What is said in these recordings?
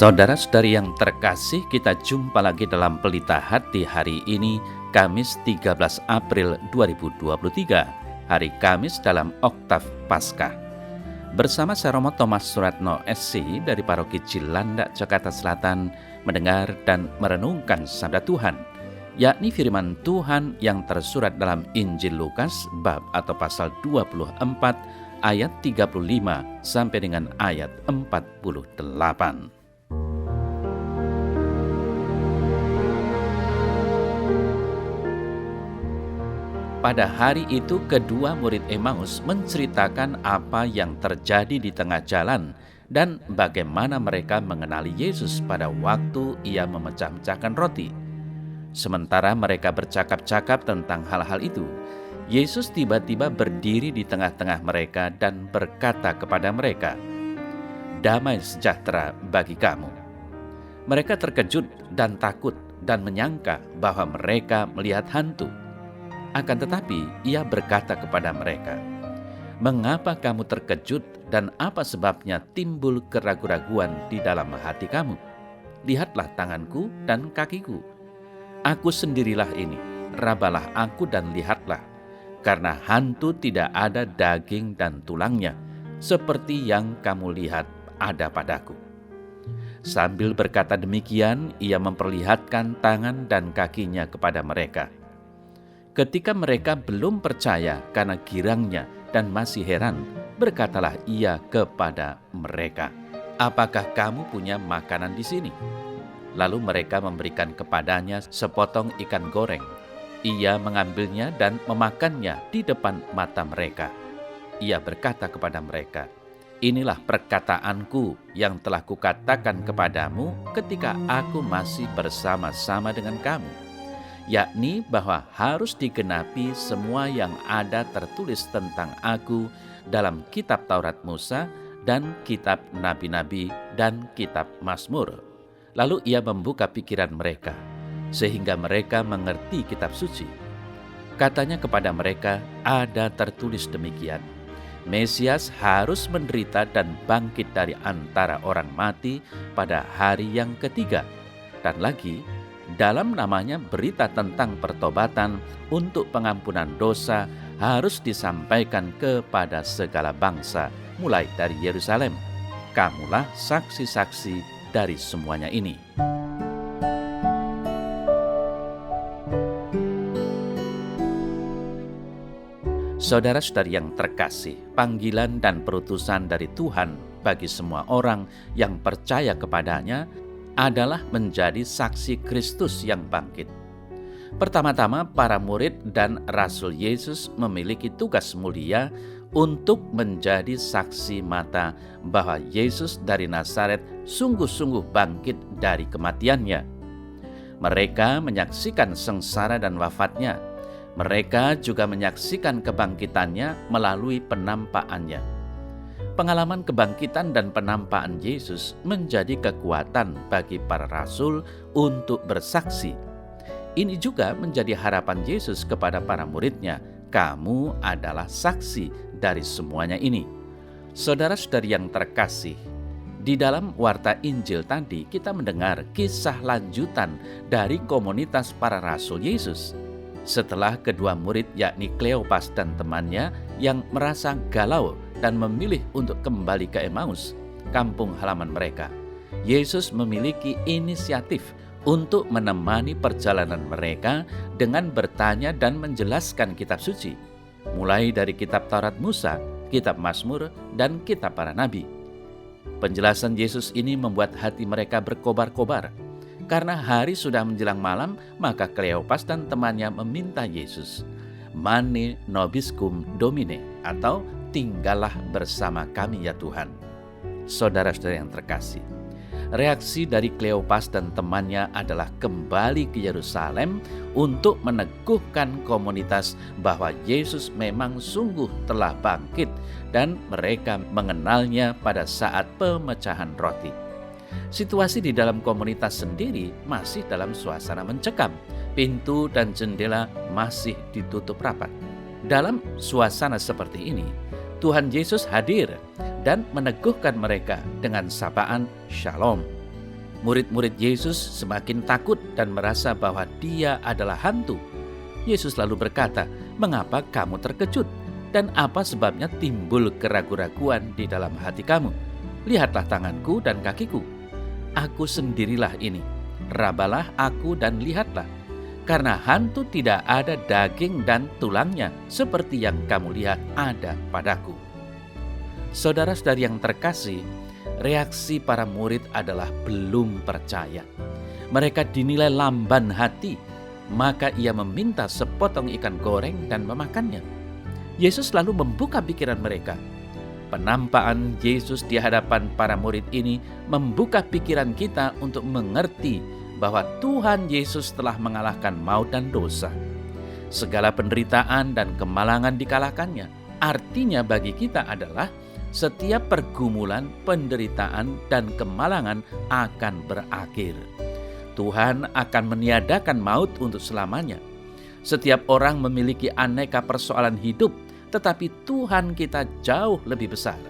Saudara-saudari yang terkasih, kita jumpa lagi dalam Pelita Hati hari ini, Kamis 13 April 2023, hari Kamis dalam Oktav Paskah. Bersama saya Romo Thomas Suratno SC dari Paroki Cilandak, Jakarta Selatan, mendengar dan merenungkan sabda Tuhan, yakni firman Tuhan yang tersurat dalam Injil Lukas bab atau pasal 24 ayat 35 sampai dengan ayat 48. Pada hari itu kedua murid Emmaus menceritakan apa yang terjadi di tengah jalan dan bagaimana mereka mengenali Yesus pada waktu ia memecah-mecahkan roti. Sementara mereka bercakap-cakap tentang hal-hal itu, Yesus tiba-tiba berdiri di tengah-tengah mereka dan berkata kepada mereka, "Damai sejahtera bagi kamu." Mereka terkejut dan takut dan menyangka bahwa mereka melihat hantu. Akan tetapi ia berkata kepada mereka, "Mengapa kamu terkejut dan apa sebabnya timbul keraguan-raguan di dalam hati kamu? Lihatlah tanganku dan kakiku. Aku sendirilah ini, rabalah aku dan lihatlah. Karena hantu tidak ada daging dan tulangnya, seperti yang kamu lihat ada padaku." Sambil berkata demikian, ia memperlihatkan tangan dan kakinya kepada mereka. Ketika mereka belum percaya karena girangnya dan masih heran, berkatalah ia kepada mereka, "Apakah kamu punya makanan di sini?" Lalu mereka memberikan kepadanya sepotong ikan goreng. Ia mengambilnya dan memakannya di depan mata mereka. Ia berkata kepada mereka, "Inilah perkataanku yang telah kukatakan kepadamu ketika aku masih bersama-sama dengan kamu, yakni bahwa harus digenapi semua yang ada tertulis tentang aku dalam kitab Taurat Musa dan kitab Nabi-Nabi dan kitab Mazmur." Lalu ia membuka pikiran mereka, sehingga mereka mengerti kitab suci. Katanya kepada mereka, ada tertulis demikian, Mesias harus menderita dan bangkit dari antara orang mati pada hari yang ketiga. Dan lagi, dalam namanya berita tentang pertobatan untuk pengampunan dosa harus disampaikan kepada segala bangsa, mulai dari Yerusalem. Kamulah saksi-saksi dari semuanya ini. Saudara-saudari yang terkasih, panggilan dan perutusan dari Tuhan bagi semua orang yang percaya kepadanya adalah menjadi saksi Kristus yang bangkit. Pertama-tama, para murid dan Rasul Yesus memiliki tugas mulia untuk menjadi saksi mata bahwa Yesus dari Nazaret sungguh-sungguh bangkit dari kematiannya. Mereka menyaksikan sengsara dan wafatnya. Mereka juga menyaksikan kebangkitannya melalui penampakannya. Pengalaman kebangkitan dan penampakan Yesus menjadi kekuatan bagi para rasul untuk bersaksi. Ini juga menjadi harapan Yesus kepada para muridnya. Kamu adalah saksi dari semuanya ini. Saudara-saudari yang terkasih, di dalam warta Injil tadi kita mendengar kisah lanjutan dari komunitas para rasul Yesus. Setelah kedua murid yakni Kleopas dan temannya yang merasa galau dan memilih untuk kembali ke Emmaus, kampung halaman mereka, Yesus memiliki inisiatif untuk menemani perjalanan mereka dengan bertanya dan menjelaskan kitab suci, mulai dari kitab Taurat Musa, kitab Mazmur, dan kitab para nabi. Penjelasan Yesus ini membuat hati mereka berkobar-kobar. Karena hari sudah menjelang malam, maka Kleopas dan temannya meminta Yesus, "Mane nobiscum Domine," atau "Tinggallah bersama kami ya Tuhan." Saudara-saudara yang terkasih, reaksi dari Kleopas dan temannya adalah kembali ke Yerusalem untuk meneguhkan komunitas bahwa Yesus memang sungguh telah bangkit dan mereka mengenalnya pada saat pemecahan roti. Situasi di dalam komunitas sendiri masih dalam suasana mencekam. Pintu dan jendela masih ditutup rapat. Dalam suasana seperti ini, Tuhan Yesus hadir dan meneguhkan mereka dengan sapaan Shalom. Murid-murid Yesus semakin takut dan merasa bahwa dia adalah hantu. Yesus lalu berkata, "Mengapa kamu terkejut? Dan apa sebabnya timbul keraguan-raguan di dalam hati kamu? Lihatlah tanganku dan kakiku. Aku sendirilah ini. Rabalah aku dan lihatlah. Karena hantu tidak ada daging dan tulangnya seperti yang kamu lihat ada padaku." Saudara-saudari yang terkasih, reaksi para murid adalah belum percaya. Mereka dinilai lamban hati, maka ia meminta sepotong ikan goreng dan memakannya. Yesus lalu membuka pikiran mereka. Penampakan Yesus di hadapan para murid ini membuka pikiran kita untuk mengerti bahwa Tuhan Yesus telah mengalahkan maut dan dosa. Segala penderitaan dan kemalangan dikalahkannya. Artinya bagi kita adalah setiap pergumulan, penderitaan, dan kemalangan akan berakhir. Tuhan akan meniadakan maut untuk selamanya. Setiap orang memiliki aneka persoalan hidup, tetapi Tuhan kita jauh lebih besar.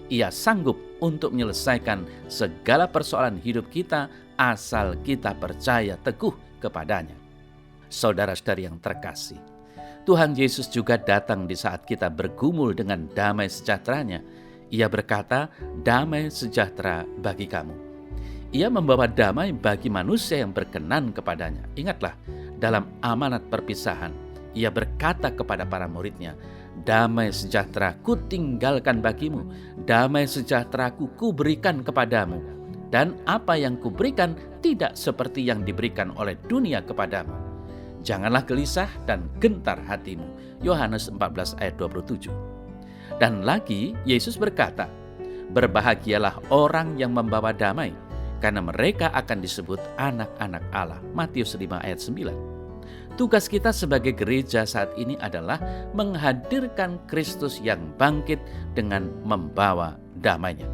Ia sanggup untuk menyelesaikan segala persoalan hidup kita asal kita percaya teguh kepadanya. Saudara-saudari yang terkasih, Tuhan Yesus juga datang di saat kita bergumul dengan damai sejahteranya. Ia berkata, "Damai sejahtera bagi kamu." Ia membawa damai bagi manusia yang berkenan kepadanya. Ingatlah, dalam amanat perpisahan, ia berkata kepada para muridnya, "Damai sejahtera ku tinggalkan bagimu, damai sejahtera ku berikan kepadamu. Dan apa yang kuberikan tidak seperti yang diberikan oleh dunia kepadamu. Janganlah gelisah dan gentar hatimu." Yohanes 14 ayat 27. Dan lagi Yesus berkata, "Berbahagialah orang yang membawa damai, karena mereka akan disebut anak-anak Allah." Matius 5 ayat 9. Tugas kita sebagai gereja saat ini adalah menghadirkan Kristus yang bangkit dengan membawa damainya.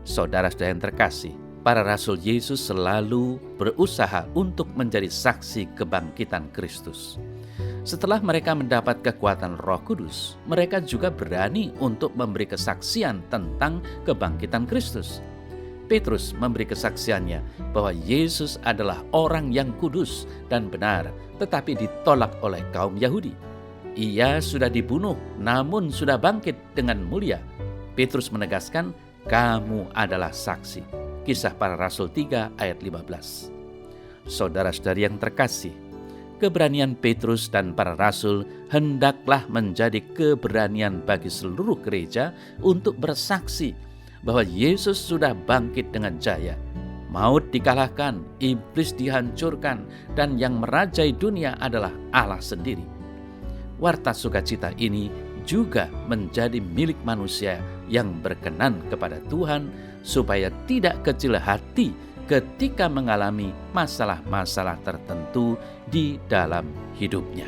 Saudara-saudara yang terkasih, para rasul Yesus selalu berusaha untuk menjadi saksi kebangkitan Kristus. Setelah mereka mendapat kekuatan Roh Kudus, mereka juga berani untuk memberi kesaksian tentang kebangkitan Kristus. Petrus memberi kesaksiannya bahwa Yesus adalah orang yang kudus dan benar, tetapi ditolak oleh kaum Yahudi. Ia sudah dibunuh, namun sudah bangkit dengan mulia. Petrus menegaskan, "Kamu adalah saksi." Kisah Para Rasul 3 ayat 15. Saudara-saudari yang terkasih, keberanian Petrus dan para rasul hendaklah menjadi keberanian bagi seluruh gereja untuk bersaksi bahwa Yesus sudah bangkit dengan jaya. Maut dikalahkan, iblis dihancurkan, dan yang merajai dunia adalah Allah sendiri. Warta sukacita ini juga menjadi milik manusia yang berkenan kepada Tuhan, supaya tidak kecil hati ketika mengalami masalah-masalah tertentu di dalam hidupnya.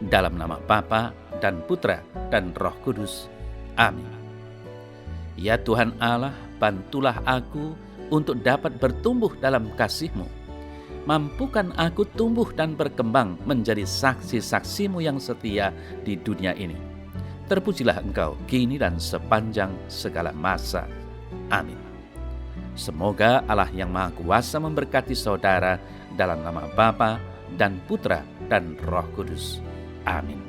Dalam nama Bapa dan Putra dan Roh Kudus. Amin. Ya Tuhan Allah, bantulah aku untuk dapat bertumbuh dalam kasih-Mu. Mampukan aku tumbuh dan berkembang menjadi saksi-saksi-Mu yang setia di dunia ini. Terpujilah Engkau kini dan sepanjang segala masa. Amin. Semoga Allah yang Maha Kuasa memberkati saudara dalam nama Bapa dan Putra dan Roh Kudus. Amin.